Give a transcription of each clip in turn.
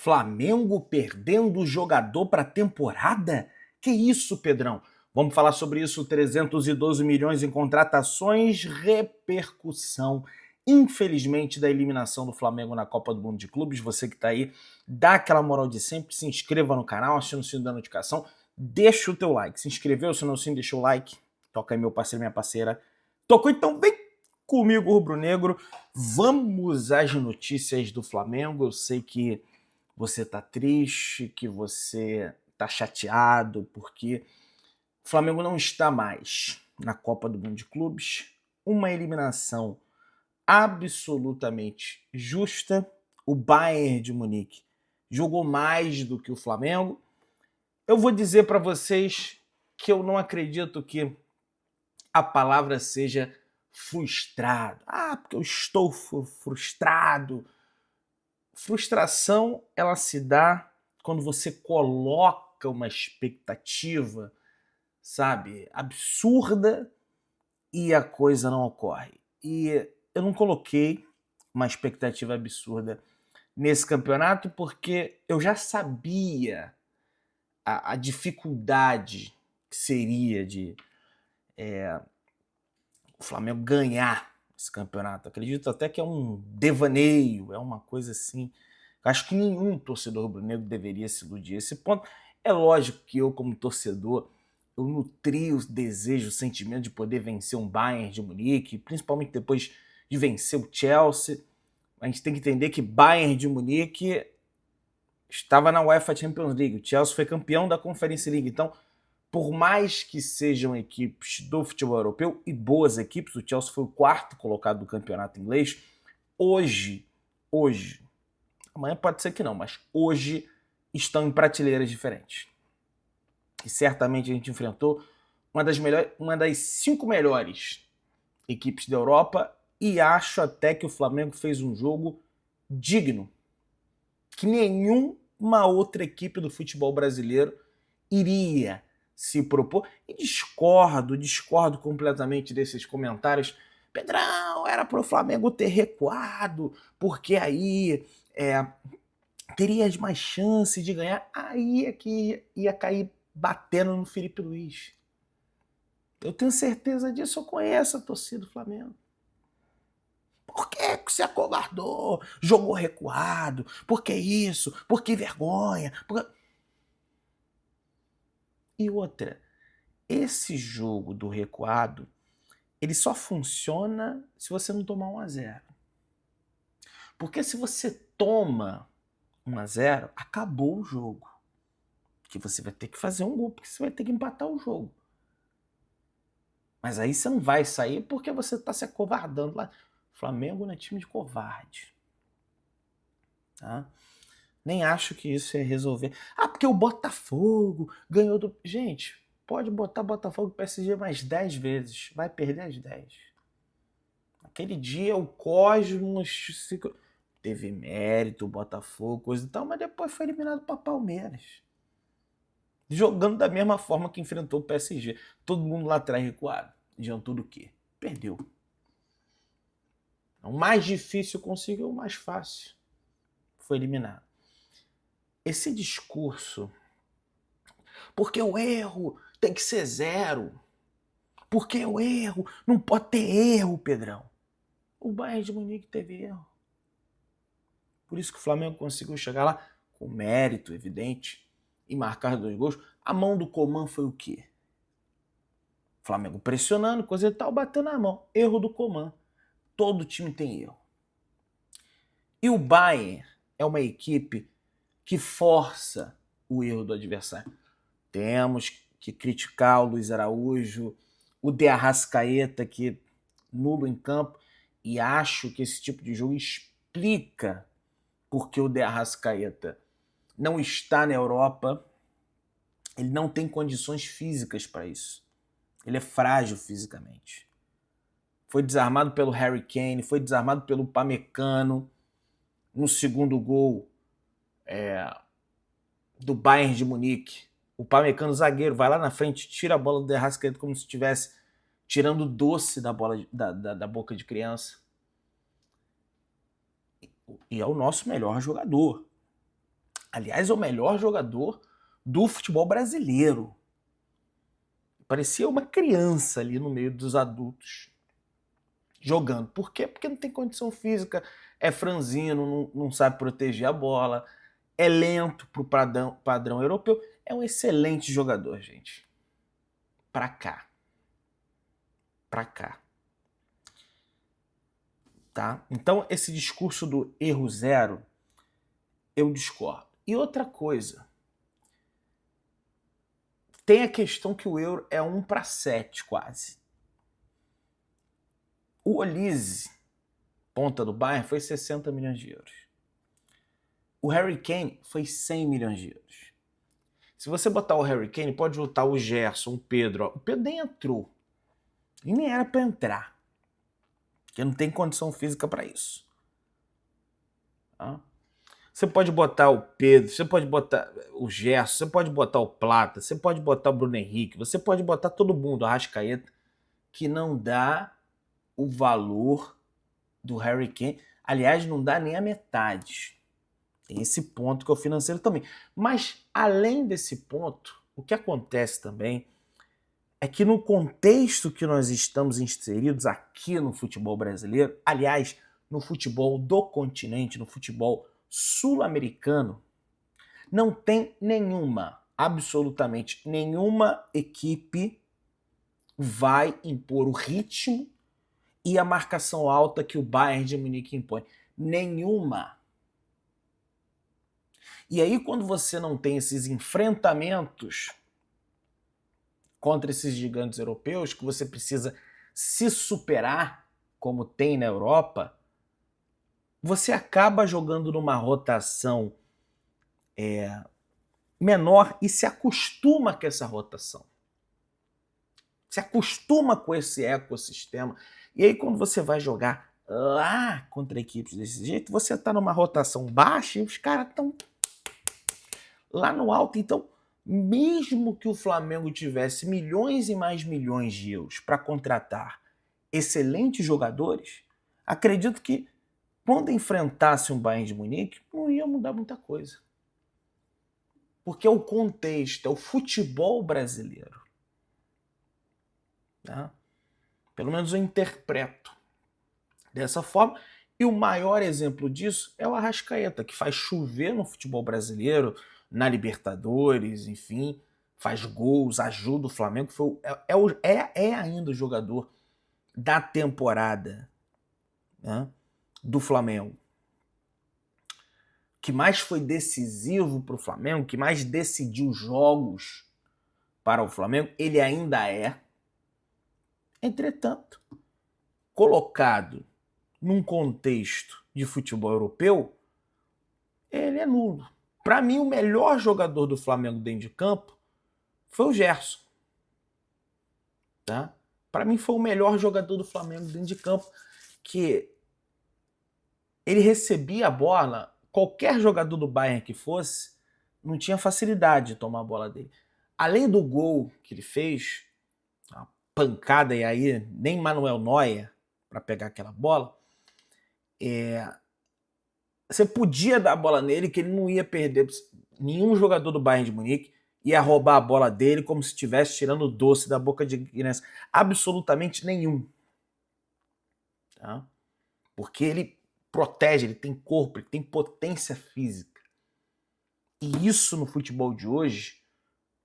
Flamengo perdendo o jogador para a temporada? Que isso, Pedrão? Vamos falar sobre isso, 312 milhões em contratações, repercussão, infelizmente, da eliminação do Flamengo na Copa do Mundo de Clubes. Você que está aí, dá aquela moral de sempre, se inscreva no canal, aciona o sino da notificação, deixa o teu like. Se inscreveu, se não sim, deixa o like. Toca aí, meu parceiro, minha parceira. Tocou, então vem comigo, rubro-negro. Vamos às notícias do Flamengo. Eu sei que você tá triste, que você tá chateado, porque o Flamengo não está mais na Copa do Mundo de Clubes. Uma eliminação absolutamente justa. O Bayern de Munique jogou mais do que o Flamengo. Eu vou dizer para vocês que eu não acredito que a palavra seja frustrado. Ah, porque eu estou frustrado. Frustração, ela se dá quando você coloca uma expectativa, sabe, absurda e a coisa não ocorre. E eu não coloquei uma expectativa absurda nesse campeonato porque eu já sabia a dificuldade que seria de o Flamengo ganhar esse campeonato. Acredito até que é um devaneio, é uma coisa assim. Acho que nenhum torcedor rubro-negro deveria se iludir a esse ponto. É lógico que eu, como torcedor, eu nutri o desejo, o sentimento de poder vencer um Bayern de Munique, principalmente depois de vencer o Chelsea. A gente tem que entender que Bayern de Munique estava na UEFA Champions League, o Chelsea foi campeão da Conference League, então por mais que sejam equipes do futebol europeu e boas equipes, o Chelsea foi o quarto colocado do campeonato inglês, hoje, amanhã pode ser que não, mas hoje estão em prateleiras diferentes. E certamente a gente enfrentou uma das 5 melhores equipes da Europa e acho até que o Flamengo fez um jogo digno, que nenhuma outra equipe do futebol brasileiro iria se propor. E discordo completamente desses comentários. Pedrão, era pro Flamengo ter recuado, porque aí teria mais chance de ganhar. Aí é que ia cair batendo no Felipe Luiz. Eu tenho certeza disso, eu conheço a torcida do Flamengo. Por que você acovardou? Jogou recuado? Por que isso? Por que vergonha? E outra, esse jogo do recuado, ele só funciona se você não tomar 1-0. Porque se você toma 1-0, acabou o jogo. Que você vai ter que fazer um gol, porque você vai ter que empatar o jogo. Mas aí você não vai sair porque você está se acovardando lá. Flamengo não é time de covarde. Tá? Nem acho que isso ia resolver. Ah, porque o Botafogo ganhou do... Gente, pode botar Botafogo e PSG mais 10 vezes. Vai perder as 10. Aquele dia o Cosmos teve mérito, o Botafogo, coisa e tal, mas depois foi eliminado para Palmeiras. Jogando da mesma forma que enfrentou o PSG. Todo mundo lá atrás recuado. Adiantou do quê? Perdeu. O mais difícil conseguiu, o mais fácil. Foi eliminado. Esse discurso, porque o erro tem que ser 0. Porque o erro, não pode ter erro, Pedrão. O Bayern de Munique teve erro. Por isso que o Flamengo conseguiu chegar lá com mérito, evidente, e marcar 2 gols. A mão do Coman foi o quê? O Flamengo pressionando, coisa e tal, batendo a mão. Erro do Coman. Todo time tem erro. E o Bayern é uma equipe que força o erro do adversário. Temos que criticar o Luiz Araújo, o De Arrascaeta, que nulo em campo, e acho que esse tipo de jogo explica porque o De Arrascaeta não está na Europa, ele não tem condições físicas para isso. Ele é frágil fisicamente. Foi desarmado pelo Harry Kane, foi desarmado pelo Upamecano no segundo gol do Bayern de Munique. O Upamecano, zagueiro, vai lá na frente, tira a bola do De Arrascaeta como se estivesse tirando doce da bola da boca de criança. E é o nosso melhor jogador. Aliás, é o melhor jogador do futebol brasileiro. Parecia uma criança ali no meio dos adultos jogando. Por quê? Porque não tem condição física, é franzino, não sabe proteger a bola, é lento pro padrão europeu. É um excelente jogador, gente. Pra cá. Pra cá. Tá? Então, esse discurso do erro zero, eu discordo. E outra coisa, tem a questão que o euro é 1-7 quase. O Olise, ponta do Bayern, foi 60 milhões de euros. O Harry Kane foi 100 milhões de euros. Se você botar o Harry Kane, pode botar o Gerson, o Pedro. O Pedro nem entrou. E nem era para entrar. Porque não tem condição física para isso. Tá? Você pode botar o Pedro, você pode botar o Gerson, você pode botar o Plata, você pode botar o Bruno Henrique, você pode botar todo mundo, o Arrascaeta, que não dá o valor do Harry Kane. Aliás, não dá nem a metade. Tem esse ponto que é o financeiro também. Mas, além desse ponto, o que acontece também é que no contexto que nós estamos inseridos aqui no futebol brasileiro, aliás, no futebol do continente, no futebol sul-americano, não tem nenhuma, absolutamente nenhuma equipe vai impor o ritmo e a marcação alta que o Bayern de Munique impõe. Nenhuma. E aí, quando você não tem esses enfrentamentos contra esses gigantes europeus, que você precisa se superar, como tem na Europa, você acaba jogando numa rotação menor e se acostuma com essa rotação. Se acostuma com esse ecossistema. E aí, quando você vai jogar lá contra equipes desse jeito, você está numa rotação baixa e os caras estão lá no alto. Então, mesmo que o Flamengo tivesse milhões e mais milhões de euros para contratar excelentes jogadores, acredito que quando enfrentasse um Bayern de Munique, não ia mudar muita coisa. Porque é o contexto, é o futebol brasileiro. Tá? Pelo menos eu interpreto dessa forma. E o maior exemplo disso é o Arrascaeta, que faz chover no futebol brasileiro, na Libertadores, enfim, faz gols, ajuda o Flamengo. É ainda o jogador da temporada, né, do Flamengo, que mais foi decisivo para o Flamengo, que mais decidiu jogos para o Flamengo. Ele ainda é. Entretanto, colocado num contexto de futebol europeu, ele é nulo. Para mim, o melhor jogador do Flamengo dentro de campo foi o Gerson. Tá? Para mim, foi o melhor jogador do Flamengo dentro de campo, que ele recebia a bola, qualquer jogador do Bayern que fosse, não tinha facilidade de tomar a bola dele. Além do gol que ele fez, uma pancada, e aí nem Manuel Neuer para pegar aquela bola, você podia dar a bola nele que ele não ia perder. Nenhum jogador do Bayern de Munique ia roubar a bola dele como se estivesse tirando o doce da boca de criança. Absolutamente nenhum. Tá? Porque ele protege, ele tem corpo, ele tem potência física. E isso no futebol de hoje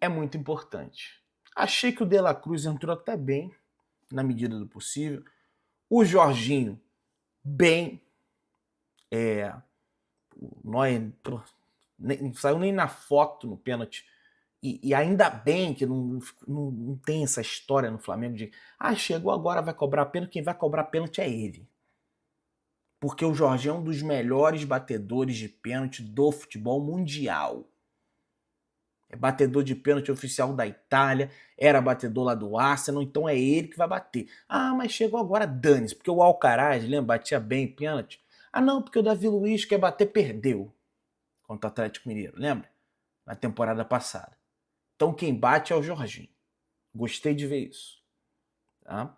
é muito importante. Achei que o De La Cruz entrou até bem, na medida do possível. O Jorginho, bem. O Neuer não saiu nem na foto no pênalti. E ainda bem que não tem essa história no Flamengo de chegou agora, vai cobrar pênalti, quem vai cobrar pênalti é ele. Porque o Jorginho é um dos melhores batedores de pênalti do futebol mundial. É batedor de pênalti oficial da Itália, era batedor lá do Arsenal, então é ele que vai bater. Mas chegou agora, dane-se, porque o Alcaraz, lembra, batia bem pênalti. Não, porque o Davi Luiz quer bater, perdeu contra o Atlético Mineiro, lembra? Na temporada passada. Então quem bate é o Jorginho. Gostei de ver isso. Tá?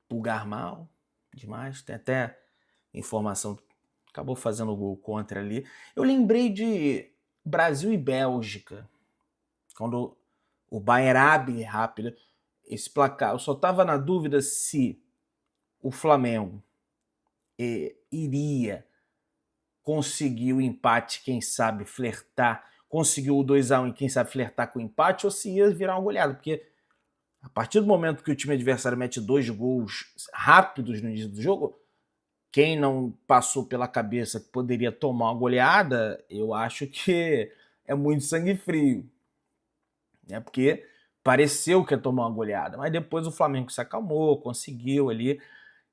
Pulgar mal, demais. Tem até informação acabou fazendo o gol contra ali. Eu lembrei de Brasil e Bélgica, quando o Bayern abre rápido esse placar. Eu só estava na dúvida se o Flamengo iria conseguir o empate, quem sabe flertar, conseguiu o 2-1 e quem sabe flertar com o empate, ou se ia virar uma goleada, porque a partir do momento que o time adversário mete 2 gols rápidos no início do jogo, quem não passou pela cabeça que poderia tomar uma goleada, eu acho que é muito sangue frio, né? Porque pareceu que ia tomar uma goleada, mas depois o Flamengo se acalmou, conseguiu ali.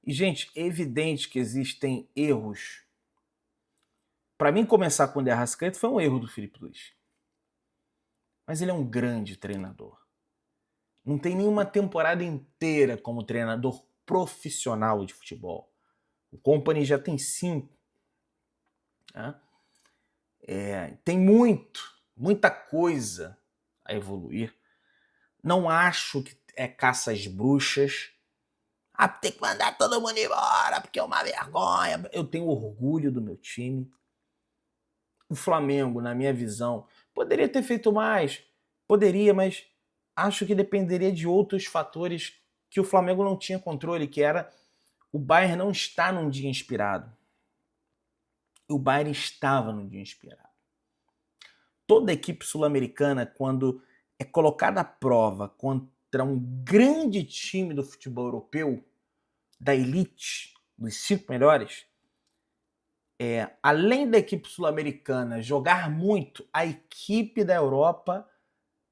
E, gente, é evidente que existem erros. Para mim, começar com o De Arrascaeta foi um erro do Filipe Luís. Mas ele é um grande treinador. Não tem nenhuma temporada inteira como treinador profissional de futebol. O Company já tem 5. Né? Tem muita coisa a evoluir. Não acho que é caça às bruxas. Tem que mandar todo mundo embora porque é uma vergonha. Eu tenho orgulho do meu time. O Flamengo, na minha visão, poderia ter feito mais. Poderia, mas acho que dependeria de outros fatores que o Flamengo não tinha controle, que era o Bayern não está num dia inspirado. O Bayern estava num dia inspirado. Toda equipe sul-americana, quando é colocada à prova contra um grande time do futebol europeu, da elite, dos 5 melhores, além da equipe sul-americana jogar muito, a equipe da Europa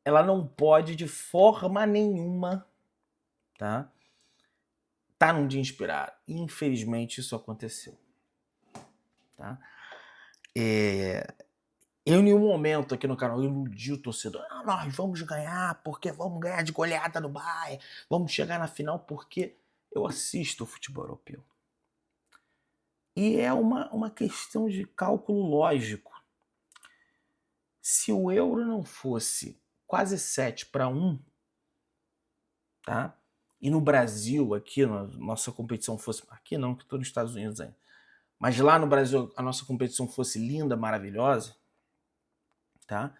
ela não pode de forma nenhuma tá num dia inspirado. Infelizmente isso aconteceu. Tá? Eu, em nenhum momento aqui no canal, iludi o torcedor. Nós vamos ganhar porque vamos ganhar de goleada no Bayern, vamos chegar na final porque eu assisto o futebol europeu. E é uma questão de cálculo lógico. Se o euro não fosse quase 7-1, tá? E no Brasil, aqui, nossa competição fosse... Aqui não, que estou nos Estados Unidos ainda. Mas lá no Brasil, a nossa competição fosse linda, maravilhosa, tá?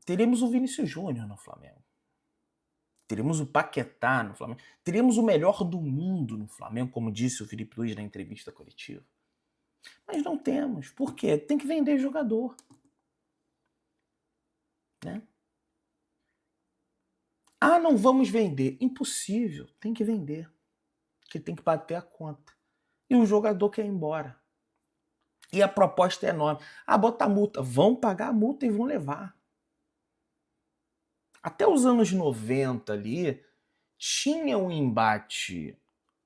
Teríamos o Vinícius Júnior no Flamengo. Teríamos o Paquetá no Flamengo. Teríamos o melhor do mundo no Flamengo, como disse o Filipe Luís na entrevista coletiva. Mas não temos. Por quê? Tem que vender jogador. Né? Não vamos vender. Impossível. Tem que vender. Porque tem que bater a conta. E o jogador quer ir embora. E a proposta é enorme. Bota a multa. Vão pagar a multa e vão levar. Até os anos 90 ali, tinha um embate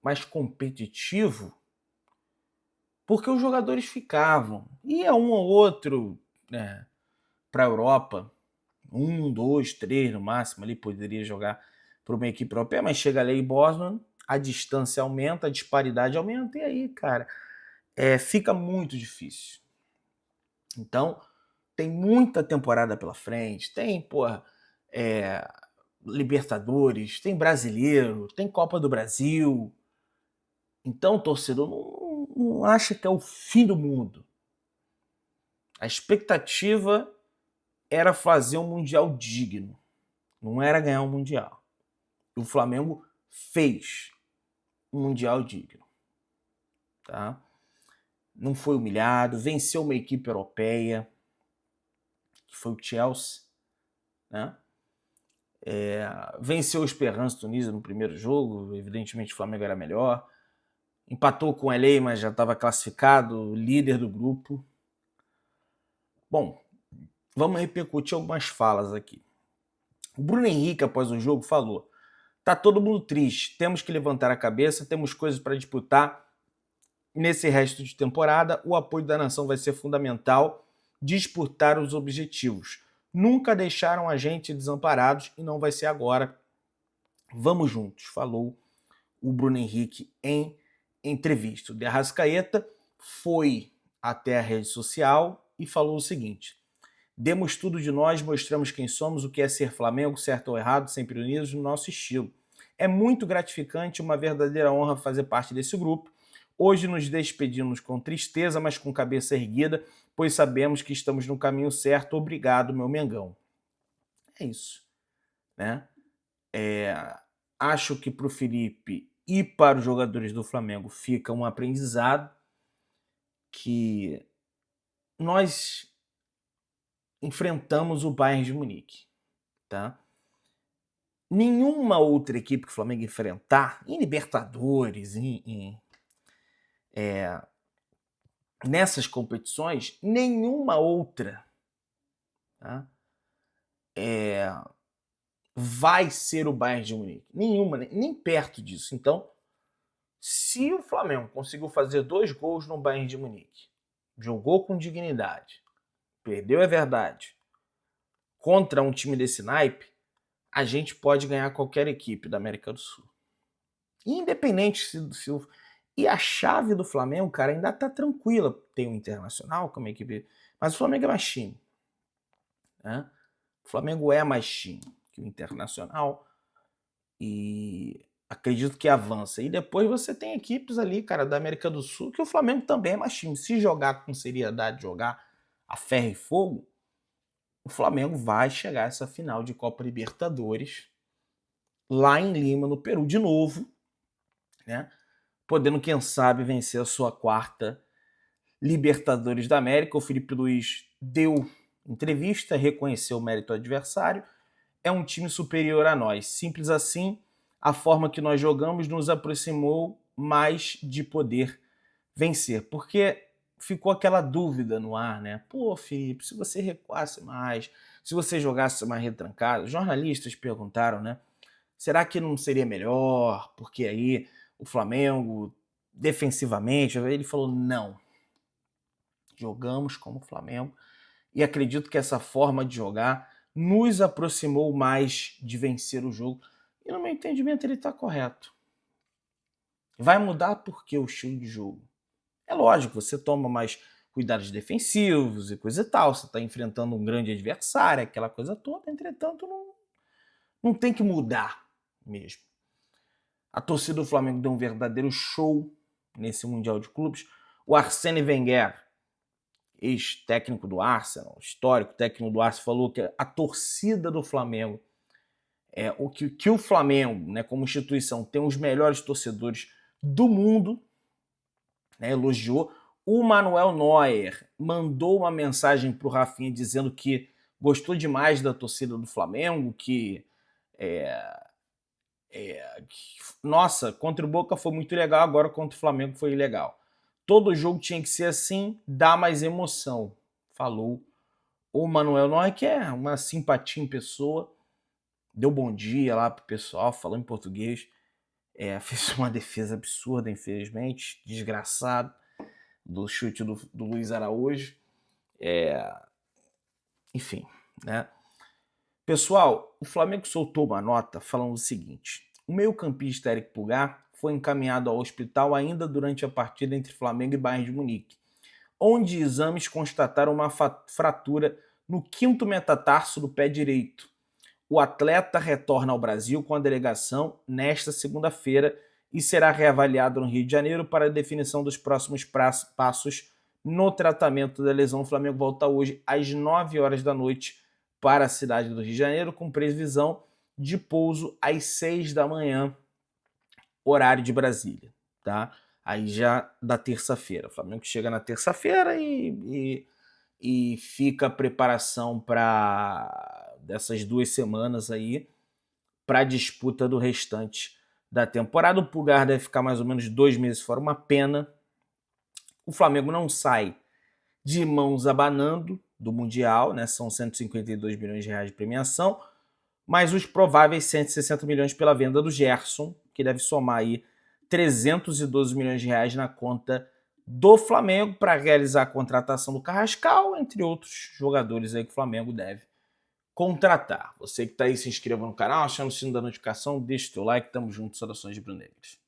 mais competitivo porque os jogadores ficavam. Ia um ou outro para a Europa, 1, 2, 3 no máximo, ali poderia jogar para uma equipe europeia, mas chega a Lei Bosman, a distância aumenta, a disparidade aumenta, e aí, cara, fica muito difícil. Então, tem muita temporada pela frente, tem, Libertadores, tem Brasileiro, tem Copa do Brasil. Então, torcedor, não acha que é o fim do mundo. A expectativa era fazer um Mundial digno, não era ganhar um Mundial. E o Flamengo fez um Mundial digno. Tá? Não foi humilhado, venceu uma equipe europeia, que foi o Chelsea, né? Venceu o Esperance Tunísia no primeiro jogo, evidentemente o Flamengo era melhor. Empatou com o LA, mas já estava classificado, líder do grupo. Bom, vamos repercutir algumas falas aqui. O Bruno Henrique, após o jogo, falou: tá todo mundo triste, temos que levantar a cabeça, temos coisas para disputar nesse resto de temporada, o apoio da nação vai ser fundamental, disputar os objetivos. Nunca deixaram a gente desamparados e não vai ser agora. Vamos juntos, falou o Bruno Henrique em entrevista. O De Arrascaeta foi até a rede social e falou o seguinte: demos tudo de nós, mostramos quem somos, o que é ser Flamengo, certo ou errado, sempre unidos no nosso estilo. É muito gratificante, uma verdadeira honra fazer parte desse grupo. Hoje nos despedimos com tristeza, mas com cabeça erguida, pois sabemos que estamos no caminho certo. Obrigado, meu Mengão. É isso, né? Acho que para o Felipe e para os jogadores do Flamengo fica um aprendizado que nós enfrentamos o Bayern de Munique, tá? Nenhuma outra equipe que o Flamengo enfrentar, em Libertadores, nessas competições, nenhuma outra, tá? Vai ser o Bayern de Munique. Nenhuma, nem perto disso. Então, se o Flamengo conseguiu fazer 2 gols no Bayern de Munique, jogou com dignidade, perdeu, é verdade, contra um time desse naipe, a gente pode ganhar qualquer equipe da América do Sul. Independente se o... E a chave do Flamengo, cara, ainda tá tranquila. Tem o Internacional como equipe, mas o Flamengo é mais time, né? O Flamengo é mais time que o Internacional e acredito que avança. E depois você tem equipes ali, cara, da América do Sul, que o Flamengo também é mais time. Se jogar com seriedade, jogar a ferro e fogo, o Flamengo vai chegar a essa final de Copa Libertadores lá em Lima, no Peru, de novo, né? Podendo, quem sabe, vencer a sua 4ª Libertadores da América. O Felipe Luiz deu entrevista, reconheceu o mérito do adversário. É um time superior a nós. Simples assim, a forma que nós jogamos nos aproximou mais de poder vencer. Porque ficou aquela dúvida no ar, né? Pô, Felipe, se você recuasse mais, se você jogasse mais retrancado, jornalistas perguntaram, né? Será que não seria melhor? Porque aí o Flamengo, defensivamente, ele falou não. Jogamos como Flamengo e acredito que essa forma de jogar nos aproximou mais de vencer o jogo. E no meu entendimento ele está correto. Vai mudar porque o estilo de jogo. É lógico, você toma mais cuidados defensivos e coisa e tal, você está enfrentando um grande adversário, aquela coisa toda, entretanto não tem que mudar mesmo. A torcida do Flamengo deu um verdadeiro show nesse Mundial de Clubes. O Arsène Wenger, ex-técnico do Arsenal, histórico técnico do Arsenal, falou que a torcida do Flamengo, que o Flamengo, né, como instituição, tem os melhores torcedores do mundo, né, elogiou. O Manuel Neuer mandou uma mensagem para o Rafinha dizendo que gostou demais da torcida do Flamengo, que nossa, contra o Boca foi muito legal, agora contra o Flamengo foi legal. Todo jogo tinha que ser assim, dá mais emoção, falou o Manuel Neuer, que é uma simpatia em pessoa, deu bom dia lá pro pessoal, falou em português, fez uma defesa absurda, infelizmente, desgraçado, do chute do Luiz Araújo, enfim, né? Pessoal, o Flamengo soltou uma nota falando o seguinte: o meio-campista Eric Pulgar foi encaminhado ao hospital ainda durante a partida entre Flamengo e Bayern de Munique, onde exames constataram uma fratura no 5º metatarso do pé direito. O atleta retorna ao Brasil com a delegação nesta segunda-feira e será reavaliado no Rio de Janeiro para a definição dos próximos passos no tratamento da lesão. O Flamengo volta hoje às 9 horas da noite para a cidade do Rio de Janeiro, com previsão de pouso às 6 da manhã, horário de Brasília, tá? Aí já da terça-feira. O Flamengo chega na terça-feira e fica a preparação para dessas 2 semanas aí para a disputa do restante da temporada. O Pulgar deve ficar mais ou menos 2 meses fora, uma pena. O Flamengo não sai de mãos abanando do Mundial, né? São 152 milhões de reais de premiação, mas os prováveis 160 milhões pela venda do Gerson, que deve somar aí 312 milhões de reais na conta do Flamengo para realizar a contratação do Carrascal, entre outros jogadores aí que o Flamengo deve contratar. Você que está aí, se inscreva no canal, achando o sino da notificação, deixa o teu like, tamo junto, saudações de Brunegras.